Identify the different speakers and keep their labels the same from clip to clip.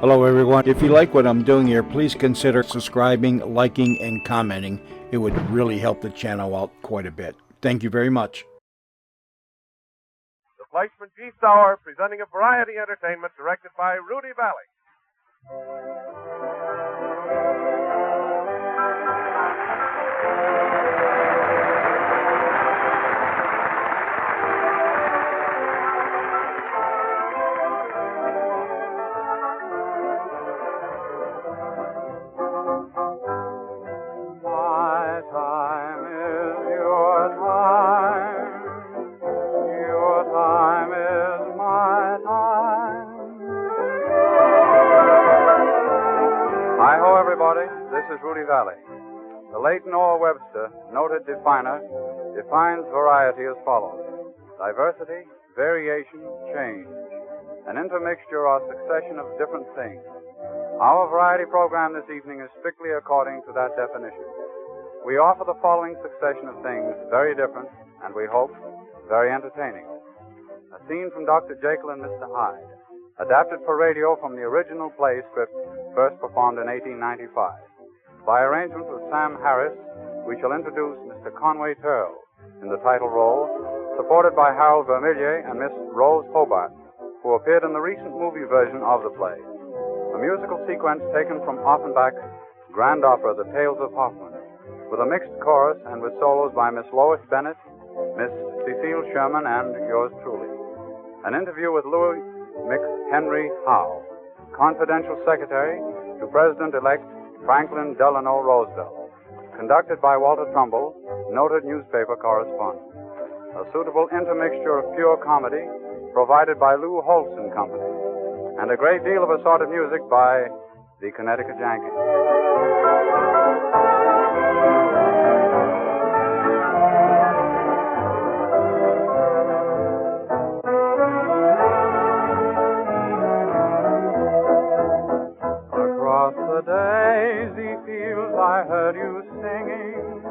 Speaker 1: Hello, everyone. If you like what I'm doing here, please consider subscribing, liking, and commenting. It would really help the channel out quite a bit. Thank you very much.
Speaker 2: The Fleischman Peace Hour, presenting a variety entertainment directed by Rudy Valley.
Speaker 3: The late Noah Webster, noted definer, defines variety as follows: diversity, variation, change, an intermixture or succession of different things. Our variety program this evening is strictly according to that definition. We offer the following succession of things, very different, and we hope, very entertaining. A scene from Dr. Jekyll and Mr. Hyde, adapted for radio from the original play script first performed in 1895. By arrangement with Sam Harris, we shall introduce Mr. Conway Terle in the title role, supported by Harold Vermillier and Miss Rose Hobart, who appeared in the recent movie version of the play. A musical sequence taken from Offenbach's grand opera, The Tales of Hoffmann, with a mixed chorus and with solos by Miss Lois Bennett, Miss Cecile Sherman, and yours truly. An interview with Louis McHenry Howe, confidential secretary to President-elect Franklin Delano Roosevelt, conducted by Walter Trumbull, noted newspaper correspondent. A suitable intermixture of pure comedy provided by Lou Holtz and Company, and a great deal of assorted music by the Connecticut Yankees. I heard you singing,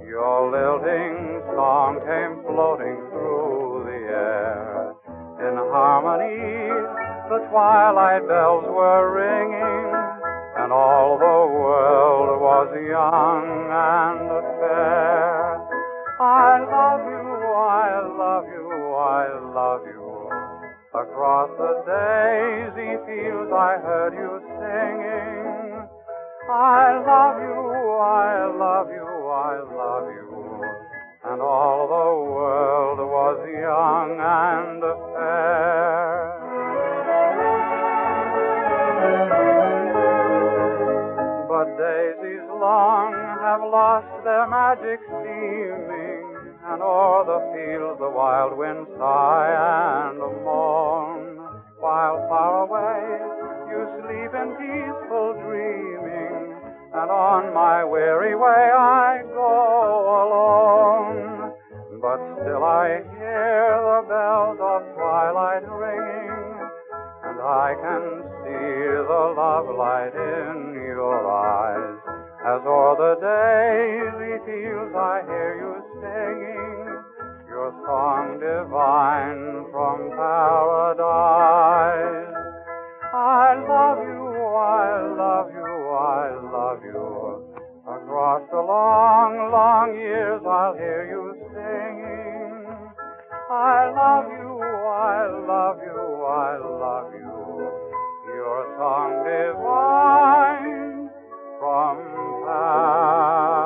Speaker 3: your lilting song came floating through the air. In harmony, the twilight bells were ringing, and all the world was young and fair. I love you, I love you, I love you. Across the daisy fields I heard you singing, I love you, I love you, I love you. And all the world was young and fair. But daisies long have lost their magic seeming, and o'er the fields the wild winds sigh and moan, while far away you sleep in peaceful dreaming, and on my weary way I go alone. But still I hear the bells of twilight ringing, and I can see the love light in your eyes. As o'er the daisy fields I hear you singing, your song divine from paradise. I love you, I love you, I love you. Across the long, long years I'll hear you singing. I love you, I love you, I love you. Your song divine from paradise.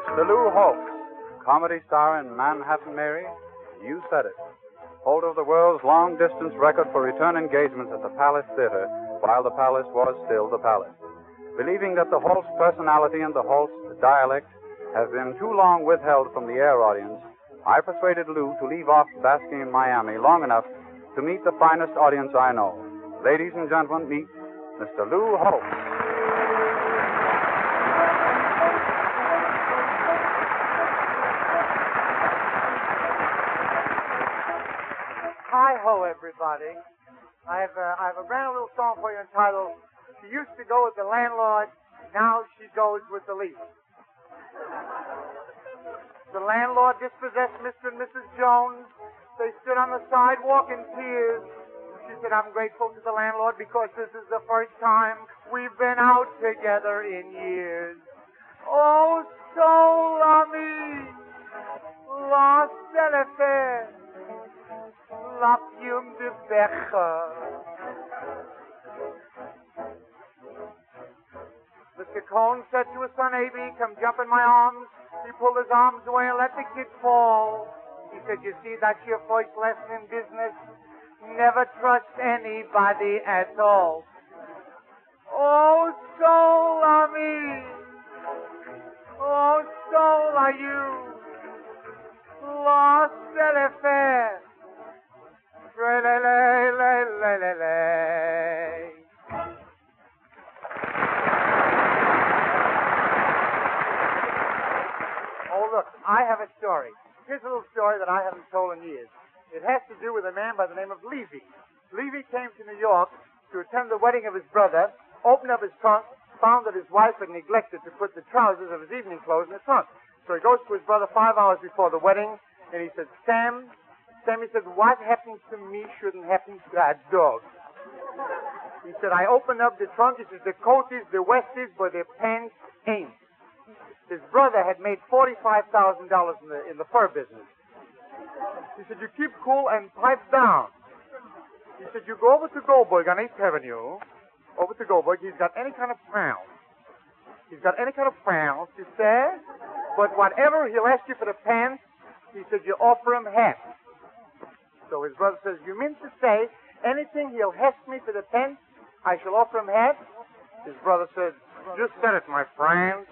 Speaker 3: Mr. Lou Holtz, comedy star in Manhattan Mary, you said it. Holder of the world's long-distance record for return engagements at the Palace Theater while the Palace was still the Palace. Believing that the Holtz personality and the Holtz dialect have been too long withheld from the air audience, I persuaded Lou to leave off basking in Miami long enough to meet the finest audience I know. Ladies and gentlemen, meet Mr. Lou Holtz.
Speaker 4: Hi-ho, everybody. I have a brand new little song for you entitled, She Used to Go with the Landlord, Now She Goes with the Lease. The landlord dispossessed Mr. and Mrs. Jones. They stood on the sidewalk in tears. She said, I'm grateful to the landlord because this is the first time we've been out together in years. Oh, soul ami, la celefe, la fume de becher. Mr. Cohn said to his son, A.B., come jump in my arms. He pulled his arms away and let the kid fall. He said, you see, that's your first lesson in business. Never trust anybody at all. Oh, soul ami. Oh, soul are you. Lost at a fair. Oh, look, I have a story. Here's a little story that I haven't told in years. It has to do with a man by the name of Levy. Levy came to New York to attend the wedding of his brother, opened up his trunk, found that his wife had neglected to put the trousers of his evening clothes in the trunk. So he goes to his brother 5 hours before the wedding, and he said, Sam, he said, what happens to me shouldn't happen to that dog. He said, I opened up the trunk. He said, the coaties, the westies, but the pants ain't. His brother had made $45,000 in the fur business. He said, you keep cool and pipe down. He said, you go over to Goldberg on 8th Avenue. Over to Goldberg. He's got any kind of pounds. He's got any kind of pounds, you say. But whatever he'll ask you for the pants, he said, you offer him half. So his brother says, you mean to say anything he'll ask me for the pants, I shall offer him half? His brother said, just said it, my friend.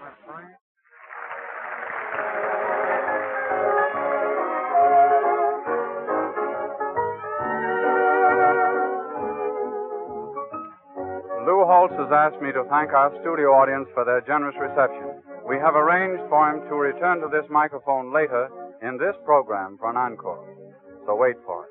Speaker 3: Lou Holtz has asked me to thank our studio audience for their generous reception. We have arranged for him to return to this microphone later in this program for an encore. So wait for it.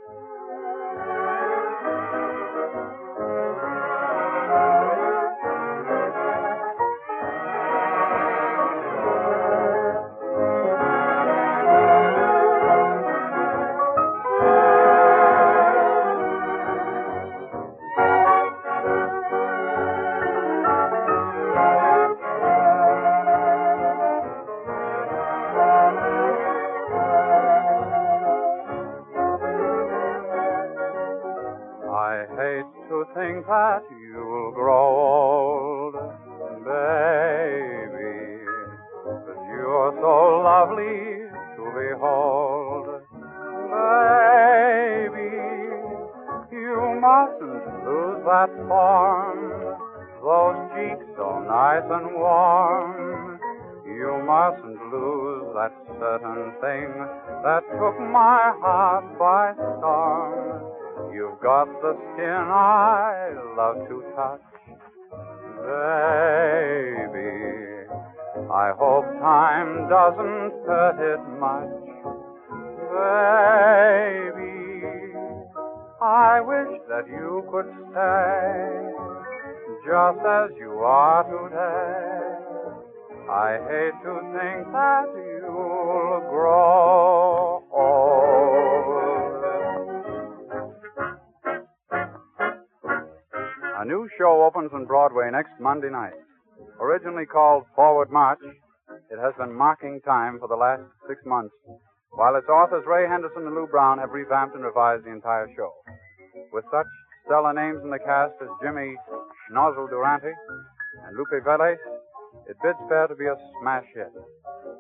Speaker 3: Think that you'll grow old, baby, 'cause you're so lovely to behold. Baby, you mustn't lose that form, those cheeks so nice and warm. You mustn't lose that certain thing that took my heart by storm. You've got the skin I love to touch, baby. I hope time doesn't hurt it much, baby. I wish that you could stay just as you are today. I hate to think that you'll grow old. A new show opens on Broadway next Monday night. Originally called Forward March, it has been marking time for the last 6 months, while its authors Ray Henderson and Lou Brown have revamped and revised the entire show. With such stellar names in the cast as Jimmy Schnozzle Durante and Lupe Velez, it bids fair to be a smash hit.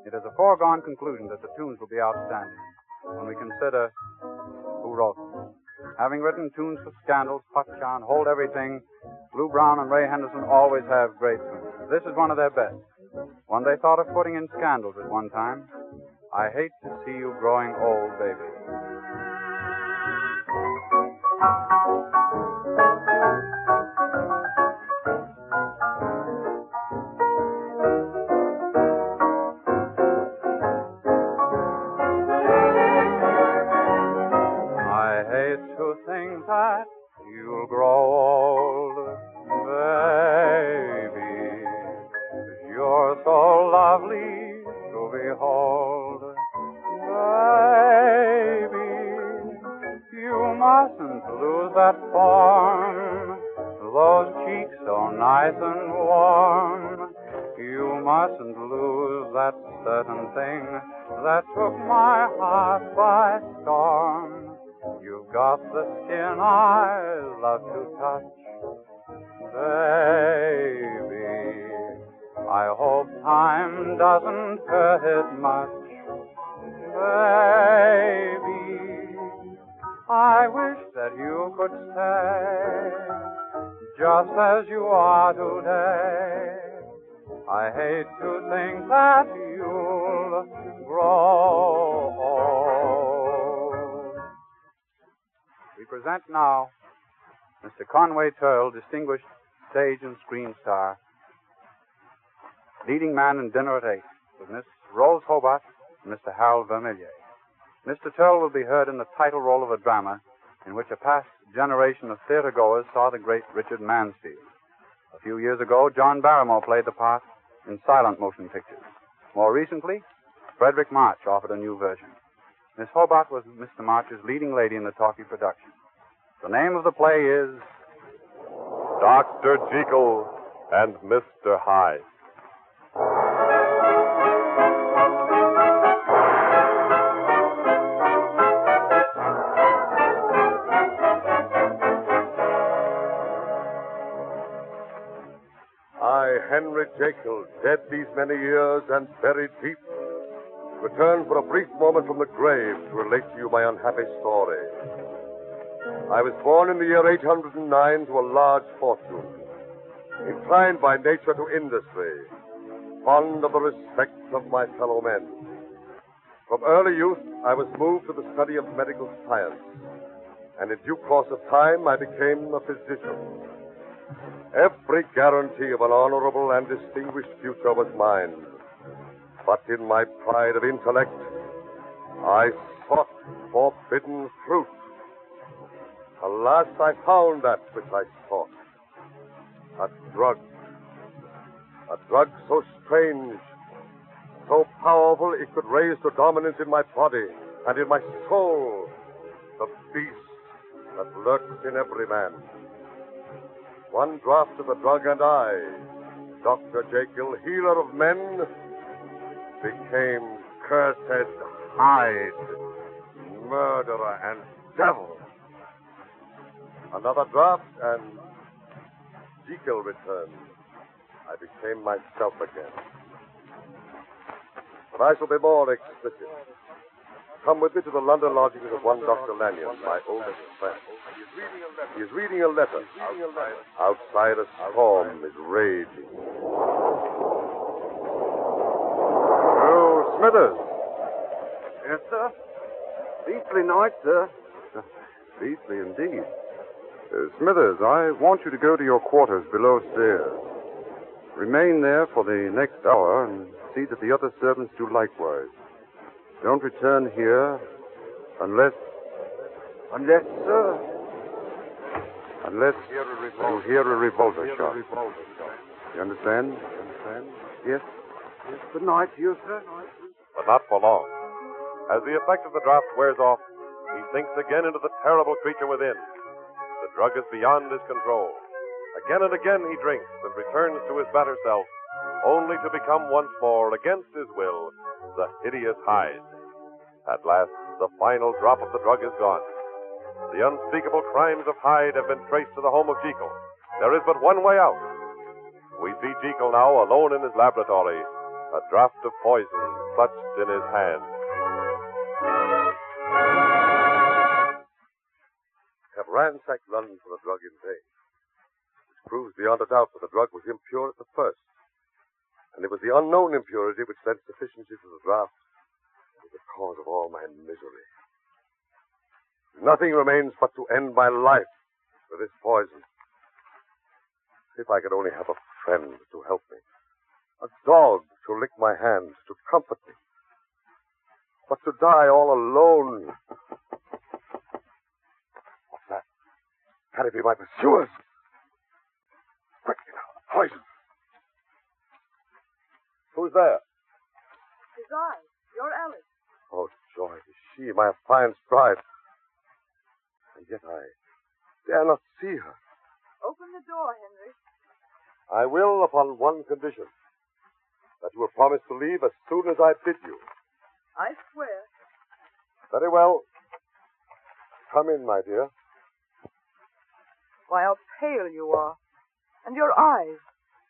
Speaker 3: It is a foregone conclusion that the tunes will be outstanding when we consider who wrote them. Having written tunes for Scandals, Hotcha, and Hold Everything, Lou Brown and Ray Henderson always have great tunes. This is one of their best. One they thought of putting in Scandals at one time. I hate to see you growing old, baby. I hate to think that you'll grow old, baby. You're so lovely to behold, baby. You mustn't lose that form, those cheeks so nice and warm. You mustn't lose that certain thing that took my heart by storm. You've got the skin I love to touch, baby. I hope time doesn't hurt it much, baby. I wish that you could stay just as you are today. I hate to think that you'll grow old. We present now Mr. Conway Terle, distinguished stage and screen star, leading man in Dinner at 8, with Miss Rose Hobart and Mr. Harold Vermillier. Mr. Terle will be heard in the title role of a drama in which a past generation of theater-goers saw the great Richard Mansfield. A few years ago, John Barrymore played the part in silent motion pictures. More recently, Frederick March offered a new version. Miss Hobart was Mr. March's leading lady in the talkie production. The name of the play is
Speaker 2: Dr. Jekyll and Mr. Hyde. I, Henry Jekyll, dead these many years and buried deep, return for a brief moment from the grave to relate to you my unhappy story. I was born in the year 809 to a large fortune, inclined by nature to industry, fond of the respect of my fellow men. From early youth, I was moved to the study of medical science, and in due course of time, I became a physician. Every guarantee of an honorable and distinguished future was mine. But in my pride of intellect, I sought forbidden fruit. Alas, I found that which I sought. A drug. A drug so strange, so powerful it could raise to dominance in my body and in my soul the beast that lurks in every man. One draught of the drug and I, Dr. Jekyll, healer of men, became cursed Hyde, murderer and devil. Another draught and Jekyll returned. I became myself again. But I shall be more explicit. Come with me to the London lodgings of one Dr. Lanyon, my oldest friend. He is reading a letter. Outside a storm is raging. Oh, Smithers.
Speaker 5: Yes, sir? Beastly night, sir. Beastly indeed. Smithers, I want you to go to your quarters below stairs. Remain there for the next hour and see that the other servants do likewise. Don't return here unless...
Speaker 4: Unless, sir?
Speaker 5: Unless you hear a revolver shot. You understand? Yes?
Speaker 4: Good night to you, sir.
Speaker 2: But not for long. As the effect of the draught wears off, he sinks again into the terrible creature within. The drug is beyond his control. Again and again he drinks and returns to his better self, only to become once more, against his will, the hideous Hyde. At last, the final drop of the drug is gone. The unspeakable crimes of Hyde have been traced to the home of Jekyll. There is but one way out. We see Jekyll now alone in his laboratory, a draught of poison clutched in his hand.
Speaker 6: Have ransacked London for the drug in vain. Which proves beyond a doubt that the drug was impure at the first. And it was the unknown impurity which lent sufficiency to the draught that was the cause of all my misery. Nothing remains but to end my life with this poison. If I could only have a friend to help me. A dog to lick my hand, to comfort me. But to die all alone... What's that? Can it be my pursuers? Quickly now, poison. Who's there?
Speaker 7: It's I, your Alice.
Speaker 6: Oh, joy, it is she, my affianced bride. And yet I dare not see her.
Speaker 7: Open the door, Henry.
Speaker 6: I will upon one condition. That you will promise to leave as soon as I bid you.
Speaker 7: I swear.
Speaker 6: Very well. Come in, my dear.
Speaker 7: Why, how pale you are. And your eyes,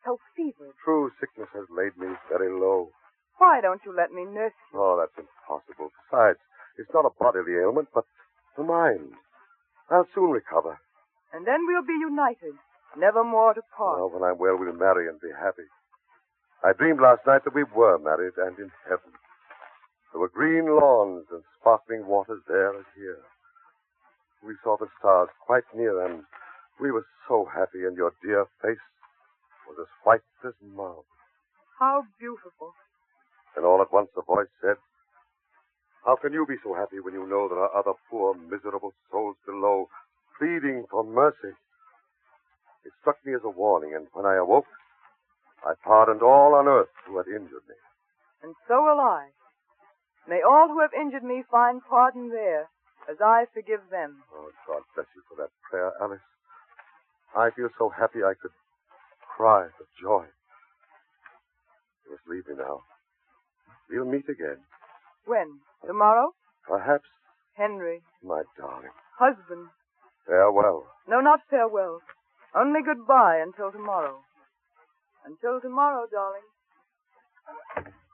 Speaker 7: so fevered.
Speaker 6: True sickness has laid me very low.
Speaker 7: Why don't you let me nurse you?
Speaker 6: Oh, that's impossible. Besides, it's not a bodily ailment, but the mind. I'll soon recover.
Speaker 7: And then we'll be united, never more to part.
Speaker 6: Oh, when I'm well, we'll marry and be happy. I dreamed last night that we were married and in heaven. There were green lawns and sparkling waters there as here. We saw the stars quite near, and we were so happy, and your dear face was as white as marble.
Speaker 7: How beautiful.
Speaker 6: And all at once a voice said, how can you be so happy when you know there are other poor, miserable souls below, pleading for mercy? It struck me as a warning, and when I awoke, I pardoned all on earth who had injured me.
Speaker 7: And so will I. May all who have injured me find pardon there, as I forgive them.
Speaker 6: Oh, God bless you for that prayer, Alice. I feel so happy I could cry for joy. You must leave me now. We'll meet again.
Speaker 7: When? Tomorrow?
Speaker 6: Perhaps.
Speaker 7: Henry.
Speaker 6: My darling.
Speaker 7: Husband.
Speaker 6: Farewell.
Speaker 7: No, not farewell. Only goodbye until tomorrow. Until tomorrow, darling.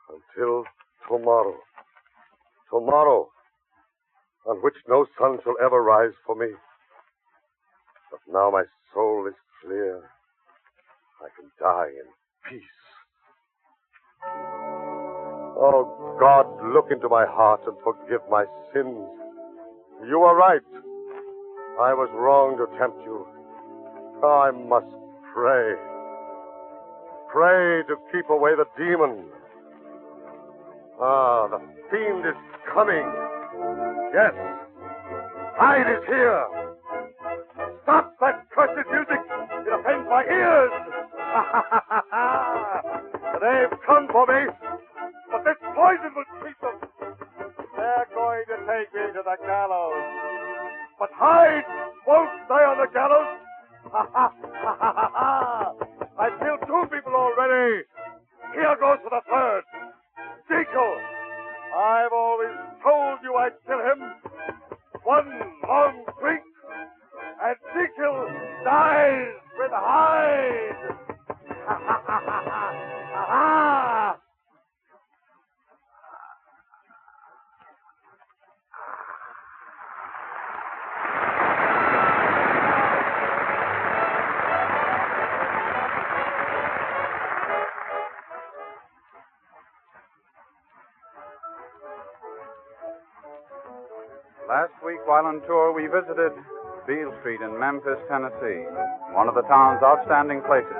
Speaker 6: Until tomorrow. Tomorrow, on which no sun shall ever rise for me. But now my soul is clear. I can die in peace. Oh, God, look into my heart and forgive my sins. You are right. I was wrong to tempt you. I must pray. Pray to keep away the demon. Ah, the fiend is coming. Yes. Hyde is here. Stop that cursed music. It offends my ears. They've come for me. But this poison will treat them. They're going to take me to the gallows. But Hyde won't stay on the gallows. I've killed 2 people already. Here goes for the 3rd. Jekyll. I've always told you I'd kill him. One long drink, and Jekyll dies with Hyde.
Speaker 3: Last week, while on tour, we visited Beale Street in Memphis, Tennessee, one of the town's outstanding places,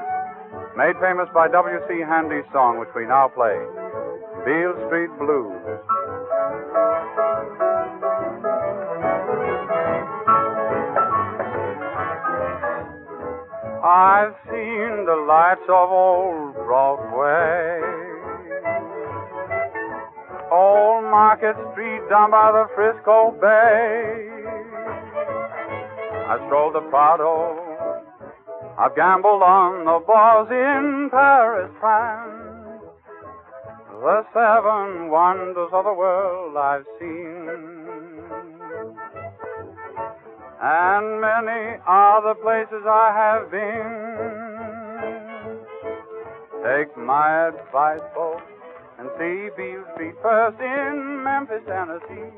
Speaker 3: made famous by W.C. Handy's song, which we now play, Beale Street Blues. I've seen the lights of old Broadway, Old Market Street down by the Frisco Bay. I strolled the Prado. I've gambled on the bars in Paris, France. The 7 wonders of the world I've seen, and many are the places I have been. Take my advice, folks, and see Beale Street first in Memphis, Tennessee.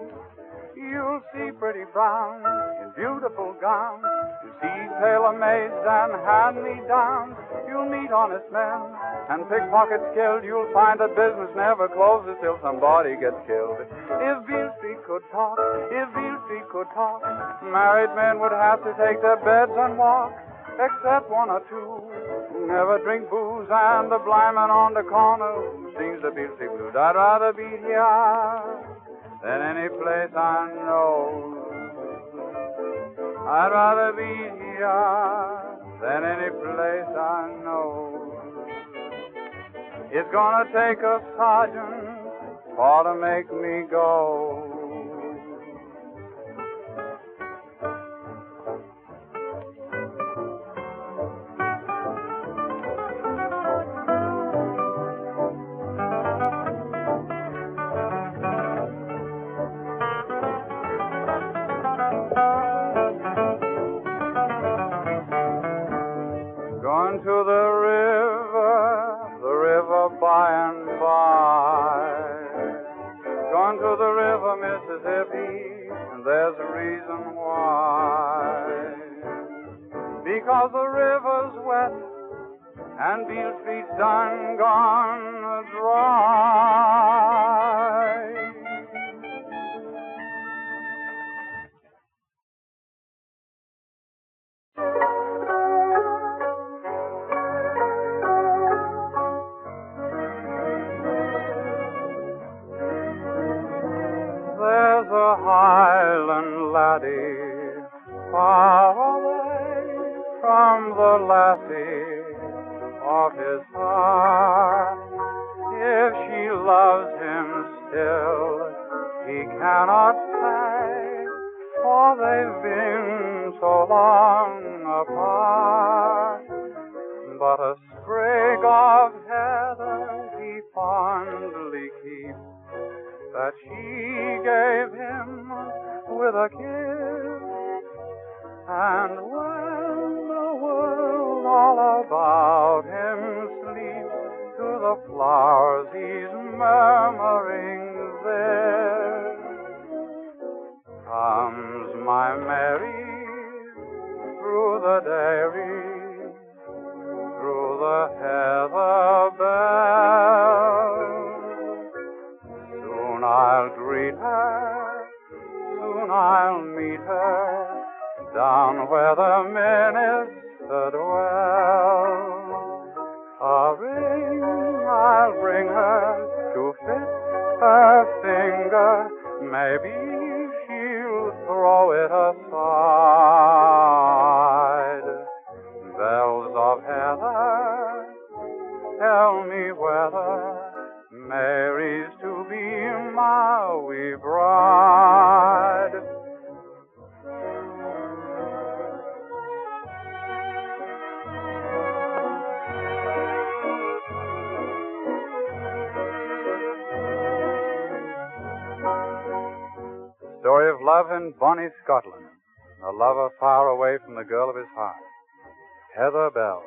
Speaker 3: You'll see pretty browns in beautiful gowns. You'll see tailor-mades and hand-me-downs. You'll meet honest men and pickpockets killed. You'll find that business never closes till somebody gets killed. If Beale Street could talk, if Beale Street could talk, married men would have to take their beds and walk, except 1 or 2 who never drink booze, and the blind man on the corner who sings the Beale Street Blues. I'd rather be here than any place I know. I'd rather be here than any place I know. It's gonna take a sergeant for to make me go. Going to the river by and by. Going to the river, Mississippi, and there's a reason why. Because the river's wet and Beale Street's done gone dry. There's a Highland laddie far away from the lassie of his heart. If she loves him still, he cannot say, for they've been so long apart. But a sprig of heather he fondly keeps, that she gave him with a kiss. And when the world all about him sleeps, to the flowers he's murmuring this. Comes my Mary through the dairy, through the heather bell. Soon I'll greet her, soon I'll meet her, down where the minister dwells. A ring I'll bring her to fit her finger, maybe she'll throw it aside. Bells of heather, tell me whether Mary's to be my wee bride. Story of love in bonny Scotland. A lover far away from the girl of his heart. Heather Bell.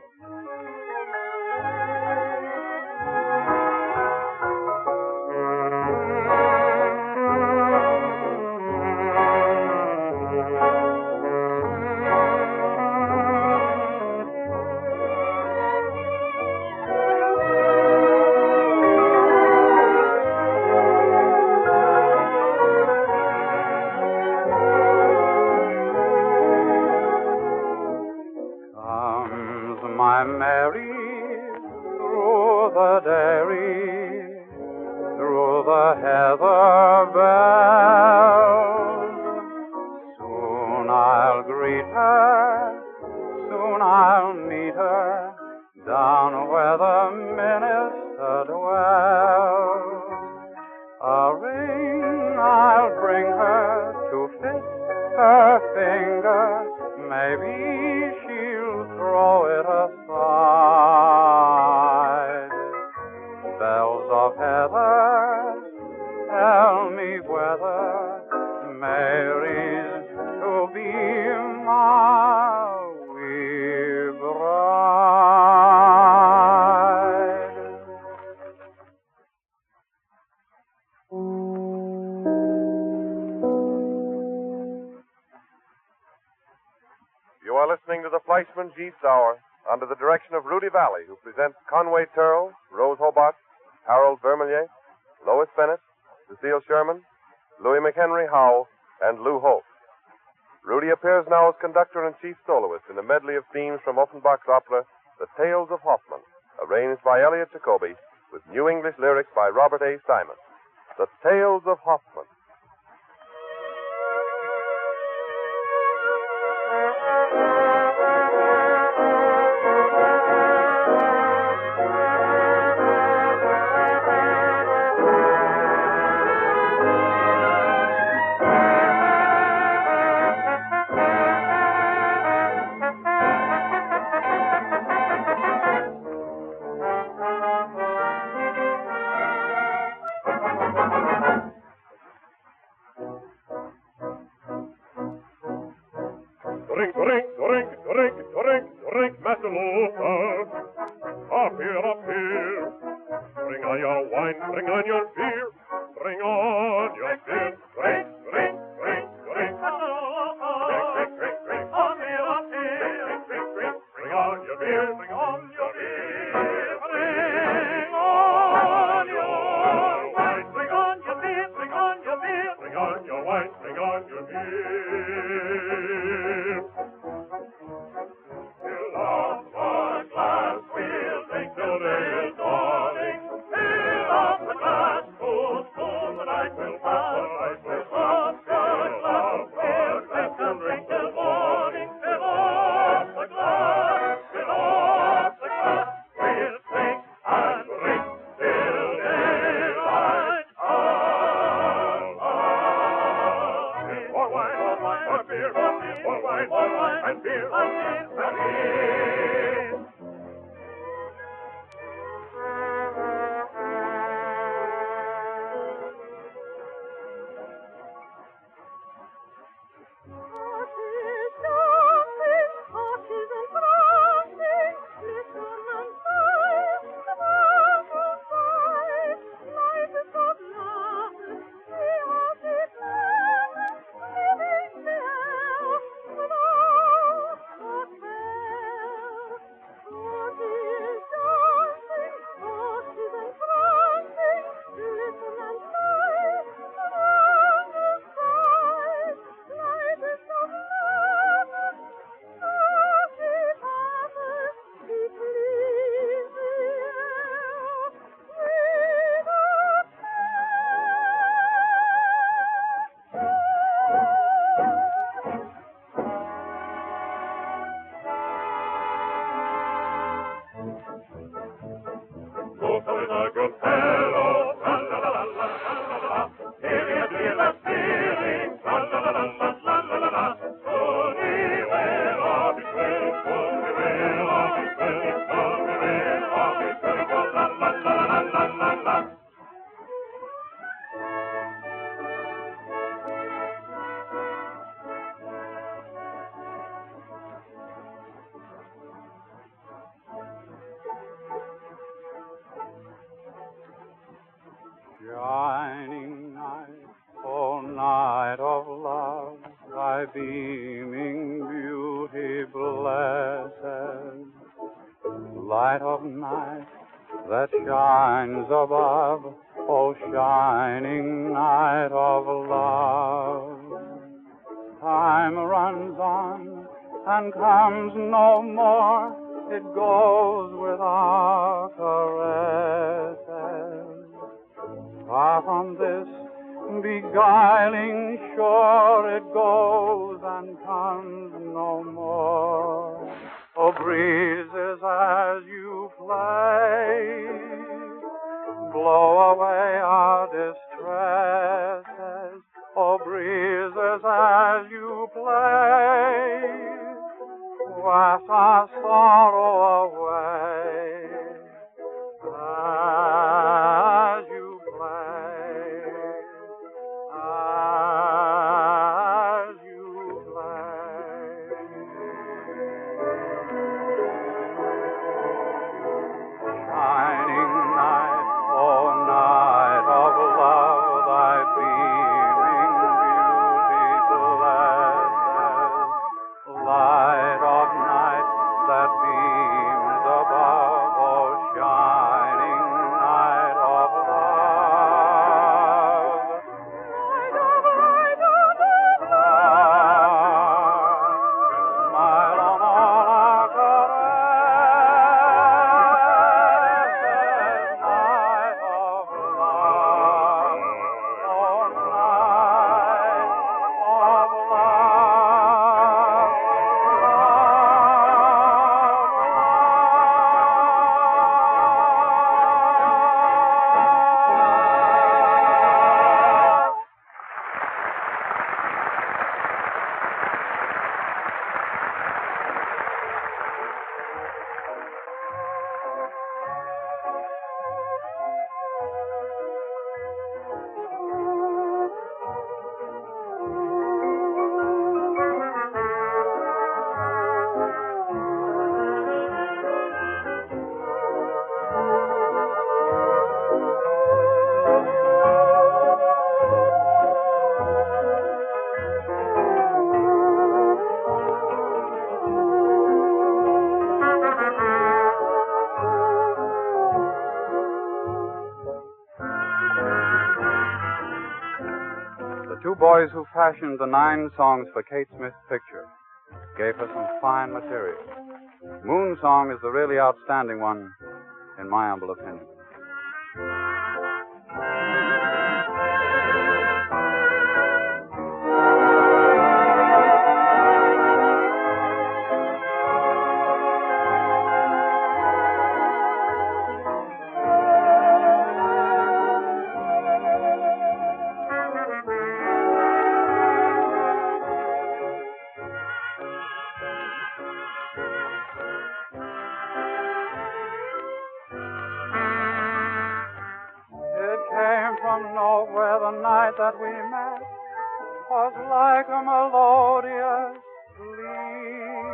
Speaker 3: My Mary, through the dairy, through the heather bells. Soon I'll greet her, soon I'll meet her, down where the minister dwells. A ring I'll bring her to fit her finger, maybe she'll throw it aside. Bells of heather, tell me whether Mary's to be my wee bride.
Speaker 6: You are listening to the Fleischman's Yeast Hour under the direction of Rudy Valley, who presents Conway Terle, Rose Hobart, Harold Vermelier, Lois Bennett, Cecile Sherman, Louis McHenry Howe, and Lou Holt. Rudy appears now as conductor and chief soloist in a medley of themes from Offenbach's opera, The Tales of Hoffmann, arranged by Elliot Jacoby, with new English lyrics by Robert A. Simon. The Tales of Hoffmann.
Speaker 8: Drink, drink, drink, drink, drink, drink, Master Luther. Up here. Bring on your wine, bring on your beer. Bring on your beer. Drink, drink, drink, drink. Drink, drink, drink, drink. Up here. Drink, drink, drink. Bring on your beer, bring on your beer. Bring on your wine, bring on your beer, bring on your beer. Bring on your wine, bring on your beer. Fill up the glass, we'll drink till day is dawning. Fill up the glass, full, full, the night will pass. Fill up the glass, we'll drink and drink till morning. Fill up the glass, we'll drink and drink till daylight. More wine, more beer, more wine, and beer, and beer. Luther is a good fellow, la-la-la-la-la-la-la. Hear him feel that feeling, la-la-la-la-la-la-la. Soon he will of his will, soon he will of his will, soon he will of his will, la-la-la-la-la-la-la.
Speaker 3: Shining night, oh night of love, thy beaming beauty blessed. Light of night that shines above, oh shining night of love. Time runs on and comes no more, it goes without caresses. Far from this beguiling shore it goes and comes no more. Oh, breezes, as you play, blow away our distresses. Oh, breezes, as you play, waft our sorrow away. As you play, as you play. Shining night, oh night of love, thy beaming beauty blessed. Light of night that beams boys who fashioned the 9 songs for Kate Smith's picture gave her some fine material. Moon Song is the really outstanding one, in my humble opinion. That we met was like a melodious sleep,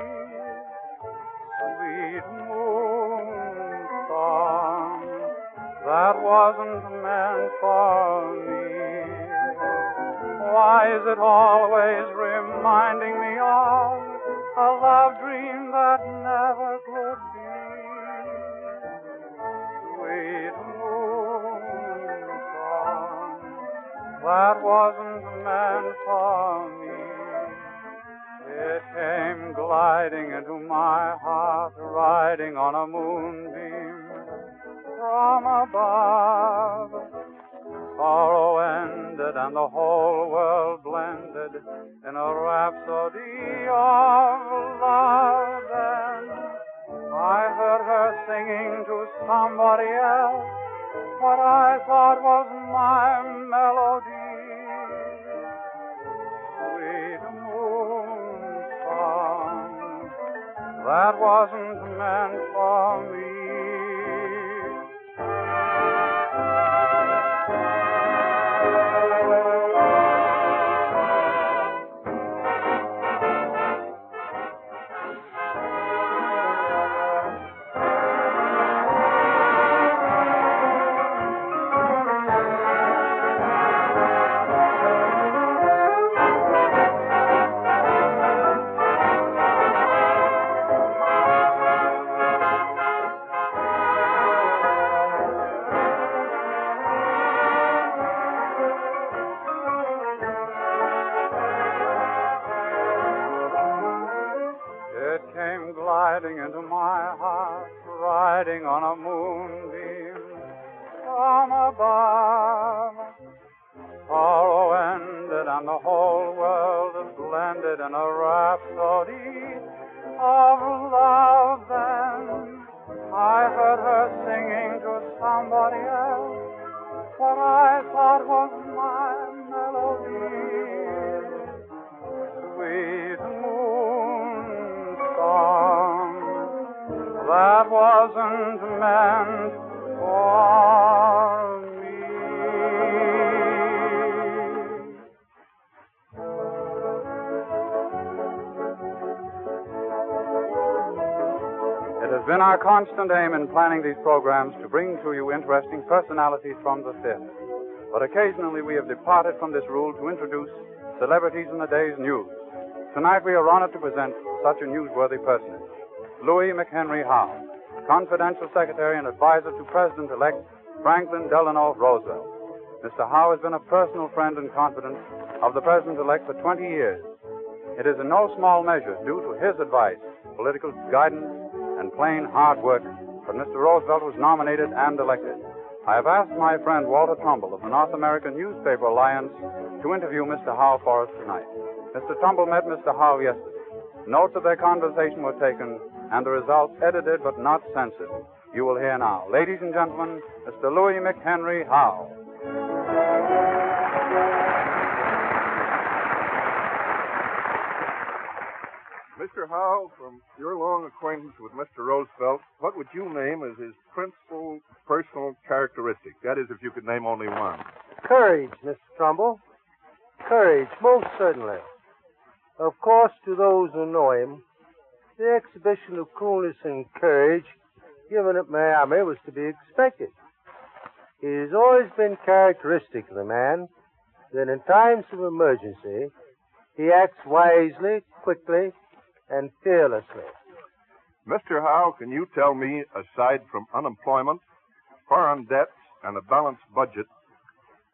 Speaker 3: sweet moon song that wasn't meant for me. Why is it always reminding me of a love dream that never could be? Sweet moon song that wasn't meant for me. It came gliding into my heart, riding on a moonbeam from above. Sorrow ended and the whole world blended in a rhapsody of love. Then I heard her singing to somebody else what I thought was my melody. Sweet moon song that wasn't meant for me. Into my heart, riding on a moonbeam from above. Sorrow ended and the whole world blended in a rhapsody of love. Then I heard her singing to somebody else what I thought was my melody. Sweet moon song that wasn't meant for me. It has been our constant aim in planning these programs to bring to you interesting personalities from the theater. But occasionally we have departed from this rule to introduce celebrities in the day's news. Tonight we are honored to present such a newsworthy personage. Louis McHenry Howe, confidential secretary and advisor to President-elect Franklin Delano Roosevelt. Mr. Howe has been a personal friend and confidant of the President-elect for 20 years. It is in no small measure due to his advice, political guidance, and plain hard work that Mr. Roosevelt was nominated and elected. I have asked my friend Walter Trumbull of the North American Newspaper Alliance to interview Mr. Howe for us tonight. Mr. Trumbull met Mr. Howe yesterday. Notes of their conversation were taken and the results edited but not censored. You will hear now. Ladies and gentlemen, Mr. Louis McHenry Howe.
Speaker 9: Mr. Howe, from your long acquaintance with Mr. Roosevelt, what would you name as his principal personal characteristic? That is, if you could name only one.
Speaker 10: Courage, Mr. Trumbull. Courage, most certainly. Of course, to those who know him, the exhibition of coolness and courage given at Miami was to be expected. It has always been characteristic of the man that in times of emergency, he acts wisely, quickly, and fearlessly.
Speaker 9: Mr. Howe, can you tell me, aside from unemployment, foreign debts, and a balanced budget,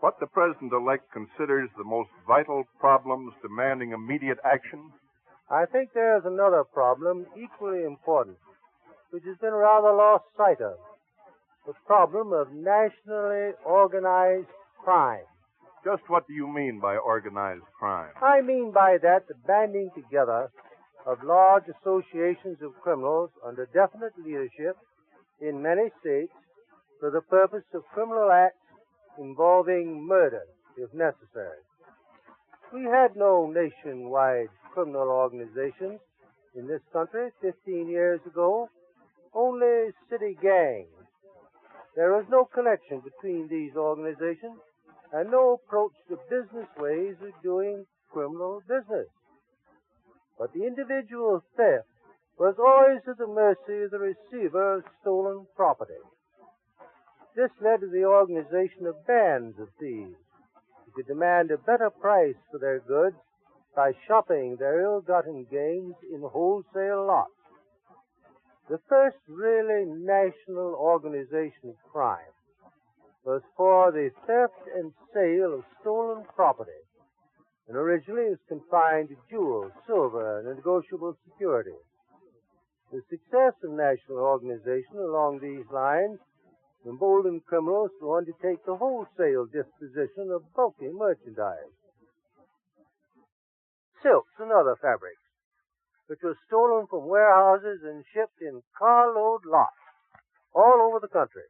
Speaker 9: what the President-elect considers the most vital problems demanding immediate action?
Speaker 10: I think there's another problem equally important, which has been rather lost sight of. The problem of nationally organized crime.
Speaker 9: Just what do you mean by organized crime?
Speaker 10: I mean by that the banding together of large associations of criminals under definite leadership in many states for the purpose of criminal acts involving murder, if necessary. We had no nationwide criminal organizations in this country 15 years ago, only city gangs. There was no connection between these organizations and no approach to business ways of doing criminal business. But the individual theft was always at the mercy of the receiver of stolen property. This led to the organization of bands of thieves who could demand a better price for their goods by shopping their ill-gotten gains in wholesale lots. The first really national organization of crime was for the theft and sale of stolen property, and originally was confined to jewels, silver, and negotiable securities. The success of national organization along these lines emboldened criminals to undertake the wholesale disposition of bulky merchandise. Silks and other fabrics, which were stolen from warehouses and shipped in carload lots all over the country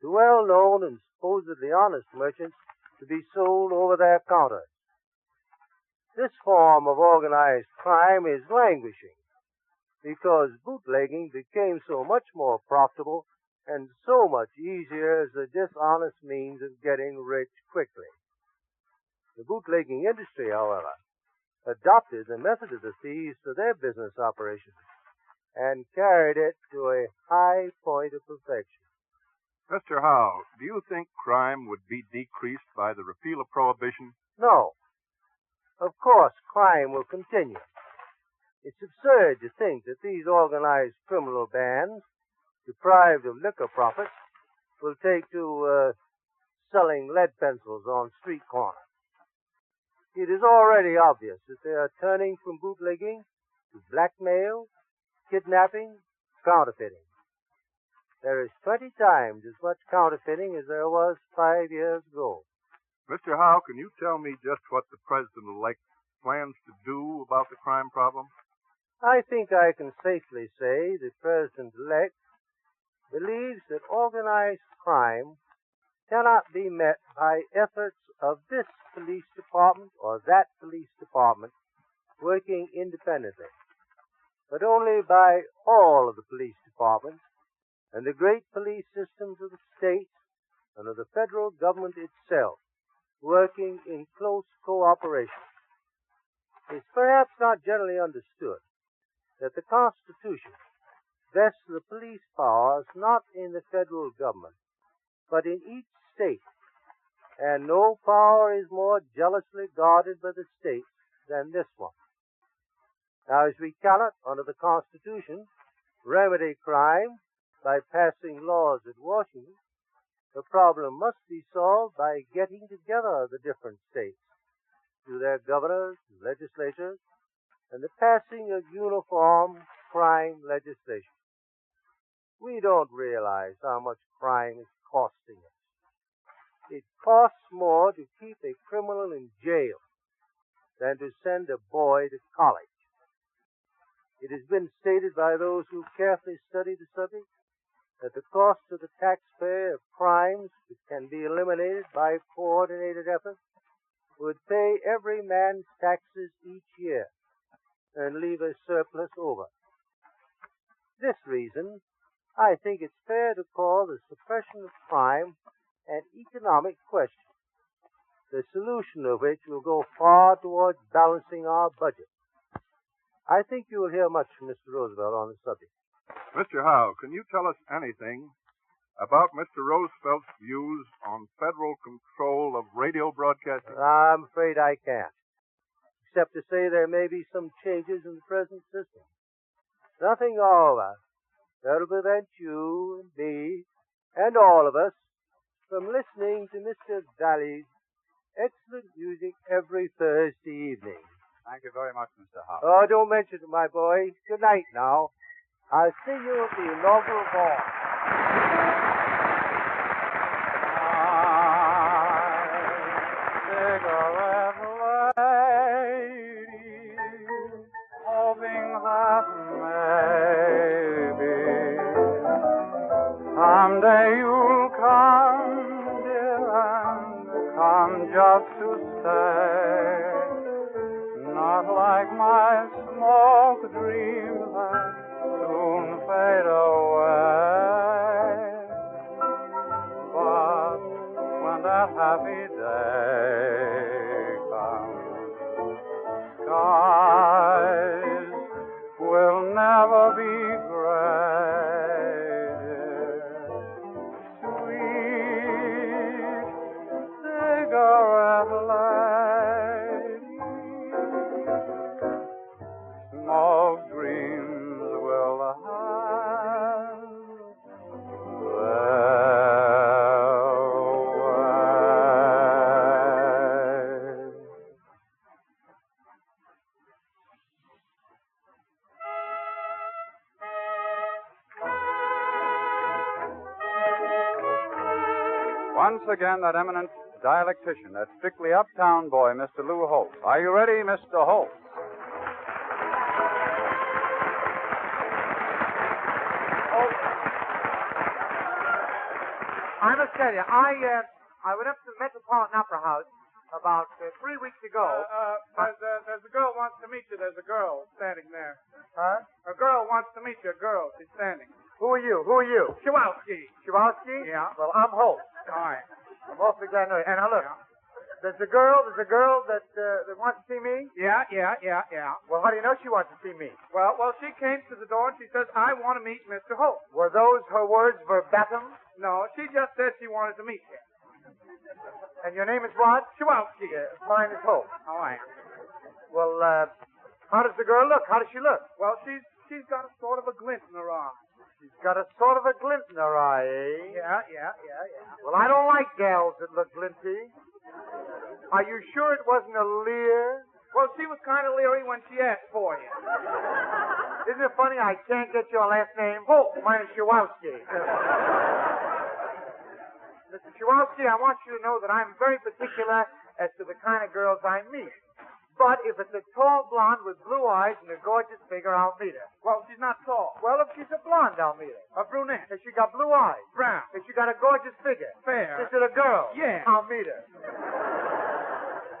Speaker 10: to well-known and supposedly honest merchants to be sold over their counters. This form of organized crime is languishing because bootlegging became so much more profitable and so much easier as a dishonest means of getting rich quickly. The bootlegging industry, however, adopted the method of the thieves for their business operations and carried it to a high point of perfection.
Speaker 9: Mr. Howe, do you think crime would be decreased by the repeal of prohibition?
Speaker 10: No. Of course, crime will continue. It's absurd to think that these organized criminal bands, deprived of liquor profits, will take to selling lead pencils on street corners. It is already obvious that they are turning from bootlegging to blackmail, kidnapping, counterfeiting. There is 20 times as much counterfeiting as there was 5 years ago.
Speaker 9: Mr. Howe, can you tell me just what the President-elect plans to do about the crime problem?
Speaker 10: I think I can safely say the President-elect believes that organized crime cannot be met by efforts of this police department or that police department working independently, but only by all of the police departments and the great police systems of the states and of the federal government itself working in close cooperation. It's perhaps not generally understood that the Constitution vests the police powers not in the federal government, but in each state, and no power is more jealously guarded by the states than this one. Now, as we cannot, under the Constitution, remedy crime by passing laws at Washington, the problem must be solved by getting together the different states through their governors and legislatures and the passing of uniform crime legislation. We don't realize how much crime is costing us. It costs more to keep a criminal in jail than to send a boy to college. It has been stated by those who carefully study the subject that the cost to the taxpayer of crimes that can be eliminated by coordinated effort would pay every man's taxes each year and leave a surplus over. This reason, I think it's fair to call the suppression of crime an economic question, the solution of which will go far towards balancing our budget. I think you will hear much from Mr. Roosevelt on the subject.
Speaker 9: Mr. Howe, can you tell us anything about Mr. Roosevelt's views on federal control of radio broadcasting?
Speaker 10: I'm afraid I can't, except to say there may be some changes in the present system. Nothing, however, that'll prevent you and me and all of us from listening to Mr. Daly's excellent music every Thursday evening.
Speaker 3: Thank you very much, Mr. Howe.
Speaker 10: Oh, don't mention it, my boy. Good night now. I'll see you at the inaugural ball.
Speaker 3: Cigarette lady, hoping that maybe someday you'll come, dear, and come just to stay. Not like my smoke dreams that soon fade away. But when that happy day comes, skies will never be gray. Sweet cigarette lady, smoke dreams will have their way. Once again, that eminent dialectician, that strictly uptown boy, Mr. Lou Holtz. Are you ready, Mr. Holtz?
Speaker 4: I must tell you, I went up to the Metropolitan Opera House about 3 weeks ago.
Speaker 11: There's a girl wants to meet you. There's a girl standing there.
Speaker 4: Huh?
Speaker 11: A girl wants to meet you. A girl. She's standing.
Speaker 4: Who are you? Who are you?
Speaker 11: Kowalski.
Speaker 4: Kowalski?
Speaker 11: Yeah.
Speaker 4: Well, I'm Holtz.
Speaker 11: All right.
Speaker 4: I'm awfully glad to know you. And now look, there's a girl that wants to see me.
Speaker 11: Yeah.
Speaker 4: Well, how do you know she wants to see me?
Speaker 11: Well, she came to the door and she says, I want to meet Mr. Holtz.
Speaker 4: Were those her words verbatim?
Speaker 11: No, she just said she wanted to meet you.
Speaker 4: And your name is what?
Speaker 11: Kowalski.
Speaker 4: Mine is Holtz.
Speaker 11: All right.
Speaker 4: Well, how does the girl look? How does she look?
Speaker 11: Well, she's got a sort of a glint in her eye.
Speaker 4: She's got a sort of a glint in her eye, eh?
Speaker 11: Yeah.
Speaker 4: Well, I don't like gals that look glinty. Are you sure it wasn't a leer?
Speaker 11: Well, she was kind of leery when she asked for you.
Speaker 4: Isn't it funny I can't get your last name? Holtz. Mine is Kowalski. Mr. Kowalski, I want you to know that I'm very particular as to the kind of girls I meet. But if it's a tall blonde with blue eyes and a gorgeous figure, I'll meet her.
Speaker 11: Well, she's not tall.
Speaker 4: Well, if she's a blonde, I'll meet her.
Speaker 11: A brunette.
Speaker 4: If she got blue eyes.
Speaker 11: Brown.
Speaker 4: If she got a gorgeous figure.
Speaker 11: Fair.
Speaker 4: Is it a girl?
Speaker 11: Yeah.
Speaker 4: I'll meet her.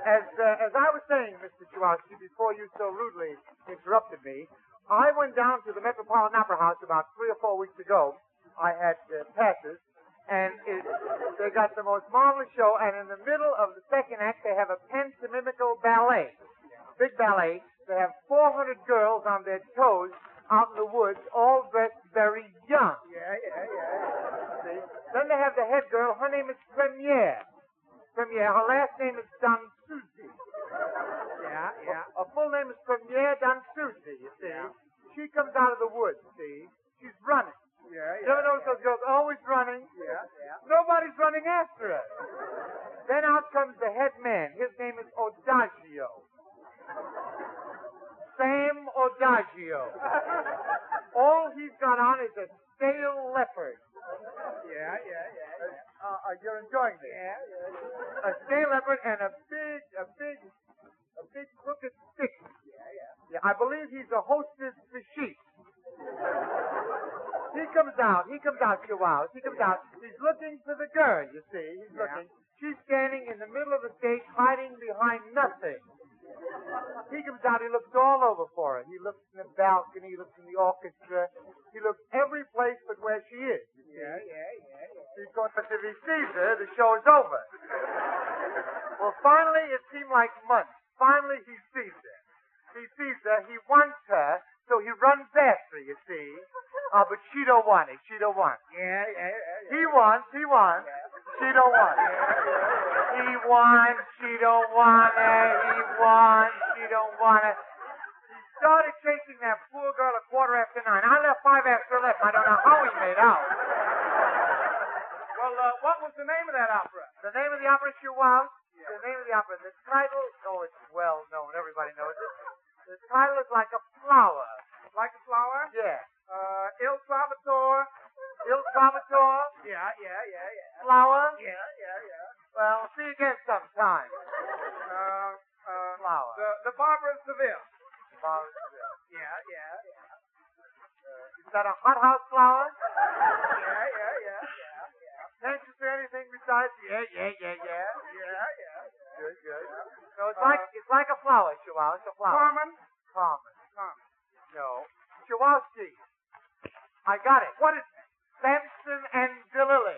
Speaker 4: As I was saying, Mr. Kowalski, before you so rudely interrupted me, I went down to the Metropolitan Opera House about 3 or 4 weeks ago. I had passes. And they got the most marvelous show, and in the middle of the second act, they have a pantomimical ballet. Big ballet. They have 400 girls on their toes out in the woods, all dressed very young.
Speaker 11: Yeah.
Speaker 4: See? Then they have the head girl. Her name is Premiere. Her last name is Dansuzi.
Speaker 11: Yeah.
Speaker 4: Her full name is Premiere Dansuzi, you see.
Speaker 11: Yeah.
Speaker 4: She comes out of the woods, see. She's running.
Speaker 11: Yeah.
Speaker 4: You ever notice those girls always running?
Speaker 11: Yeah.
Speaker 4: Nobody's running after her. Then out comes the head man. His name is Odagio. Sam Odagio. All he's got on is a stale leopard.
Speaker 11: Yeah.
Speaker 4: You're enjoying this?
Speaker 11: Yeah.
Speaker 4: A stale leopard and a big crooked stick. Yeah. I believe he's a hostess for sheep. He comes out, Chihuahua. He comes out. He's looking for the girl, you see. He's looking. She's standing in the middle of the stage, hiding behind nothing. He comes out, he looks all over for her. He looks in the balcony, he looks in the orchestra. He looks every place but where she is.
Speaker 11: Yeah.
Speaker 4: Because if he sees her, the show is over. Well, finally, it seemed like months. Finally, he sees her. He wants her, so he runs after her, you see. But she don't want it.
Speaker 11: Yeah.
Speaker 4: He wants. She don't want it. He wants, she don't want it. He wants, she don't want it. He started chasing that poor girl at 9:15. I left 5 after 11. I don't know how he made out.
Speaker 11: Well, Well, what was the name of that opera?
Speaker 4: The name of the opera, Chihuahua? Yeah. The name of the opera. The title, it's well known. Everybody knows it. The title is Like a Flower.
Speaker 11: Like a flower?
Speaker 4: Yeah.
Speaker 11: Il Salvatore.
Speaker 4: Il Salvatore?
Speaker 11: Yeah.
Speaker 4: Flower?
Speaker 11: Yeah.
Speaker 4: Well, see you again sometime. Flower.
Speaker 11: The Barber of Seville.
Speaker 4: Flower of Seville.
Speaker 11: Yeah.
Speaker 4: Is that a hothouse flower?
Speaker 11: Yeah.
Speaker 4: Can't you say anything besides yeah?
Speaker 11: Yeah.
Speaker 4: Good. So it's like a flower, Chihuahua. It's a flower.
Speaker 11: Carmen.
Speaker 4: No. Chihuahua. I got it.
Speaker 11: What is it?
Speaker 4: Samson and Delilah.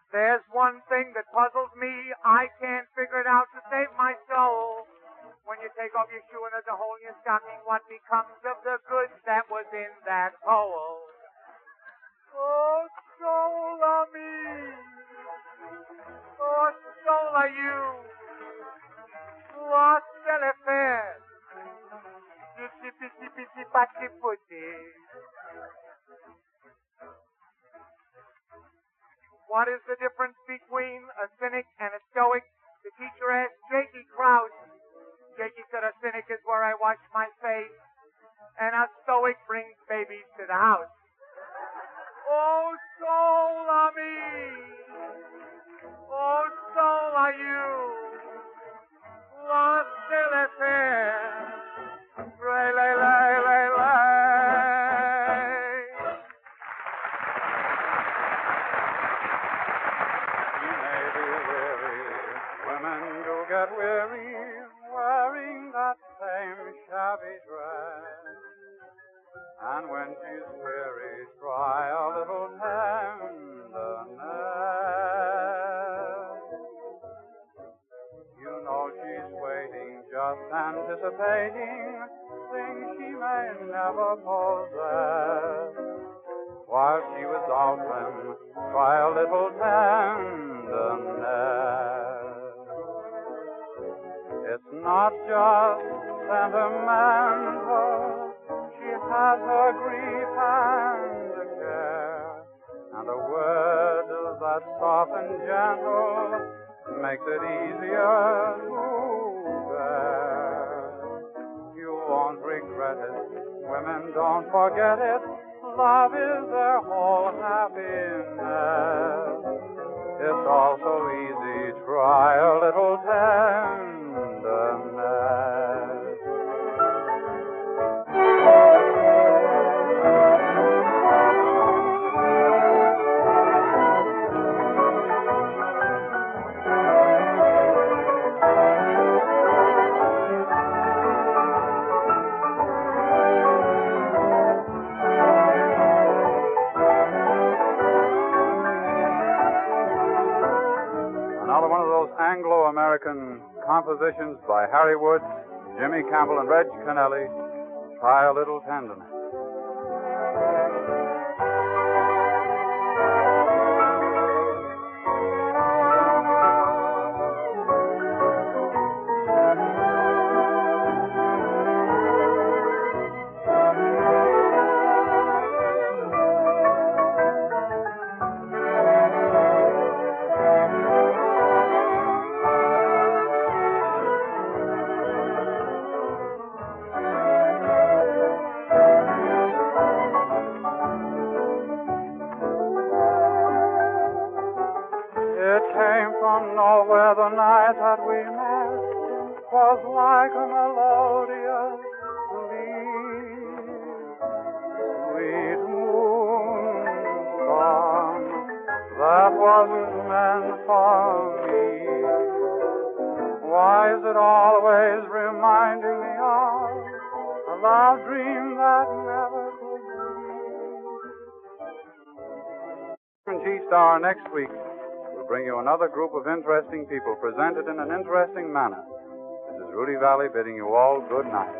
Speaker 4: There's one thing that puzzles me. I can't figure it out to save my soul. When you take off your shoe and there's a hole in your stocking, what becomes of the goods that was in that hole? Oh, soul of me. Oh, soul of you. Lost elephant. Pissy, patty, putty. What is the difference between a cynic and a stoic? The teacher asked Jakey Krause. Jakey said a cynic is where I wash my face, and a stoic brings babies to the house. Oh, soul of me. Oh, soul of you. Lost elephant. Lay.
Speaker 3: Get weary wearing that same shabby dress. And when she's weary, try a little tenderness. You know she's waiting, just anticipating things she may never possess. While she was out then, try a little tenderness. It's not just sentimental. She has her grief and a care, and a word that's soft and gentle makes it easier to bear. You won't regret it. Women don't forget it. Love is their whole happiness. It's all so easy. Try a little tenderness. Anglo-American compositions by Harry Woods, Jimmy Campbell, and Reg Kennelly. Try a little tenderness. Nowhere the night that we met was like a melodious sweet moon song that wasn't meant for me. Why is it always reminding me of a love dream that never could be? G-Star next week. Bring you another group of interesting people presented in an interesting manner. This is Rudy Valley bidding you all good night.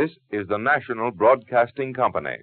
Speaker 12: This is the National Broadcasting Company.